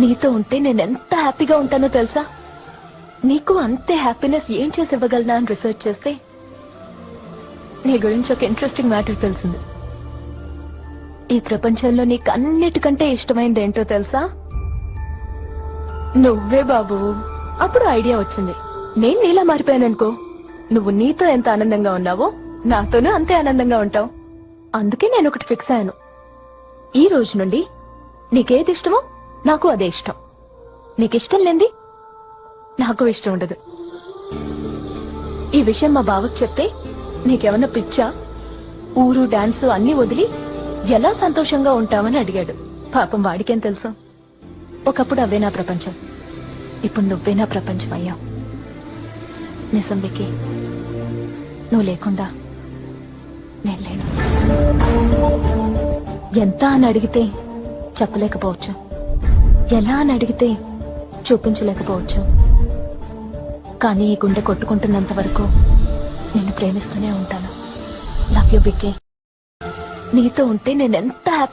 నీతో ఉంటే నేనెంత హ్యాపీగా ఉంటానో తెలుసా? నీకు అంతే హ్యాపీనెస్ ఏం చేసి ఇవ్వగలనా అని రీసెర్చ్ చేస్తే నీ గురించి ఒక ఇంట్రెస్టింగ్ మ్యాటర్ తెలిసింది. ఈ ప్రపంచంలో నీకు అన్నిటికంటే ఇష్టమైంది ఏంటో తెలుసా? నువ్వే బాబు. అప్పుడు ఐడియా వచ్చింది. నేను నీలా మారిపోయాననుకో, నువ్వు నీతో ఎంత ఆనందంగా ఉన్నావో నాతోనూ అంతే ఆనందంగా ఉంటావు. అందుకే నేను ఒకటి ఫిక్స్ అయ్యాను. ఈ రోజు నుండి నీకేది ఇష్టమో నాకు అదే ఇష్టం. నీకిష్టం లేంది నాకు ఇష్టం ఉండదు. ఈ విషయం మా బావకు చెప్తే నీకేమన్నా పిచ్చా, ఊరు డాన్సు అన్ని వదిలి ఎలా సంతోషంగా ఉంటావని అడిగాడు. పాపం వాడికేం తెలుసు. ఒకప్పుడు అవే నా ప్రపంచం, ఇప్పుడు నువ్వే నా ప్రపంచం అయ్యావు. నిజం వికి, నువ్వు లేకుండా నేను లేను. ఎంత అని అడిగితే చెప్పలేకపోవచ్చు, ఎలా అని అడిగితే చూపించలేకపోవచ్చు. కానీ ఈ గుండె కొట్టుకుంటున్నంత వరకు నిన్ను ప్రేమిస్తూనే ఉంటాను. Love you Vicky. నీతో ఉంటే నేనెంత హ్యాపీ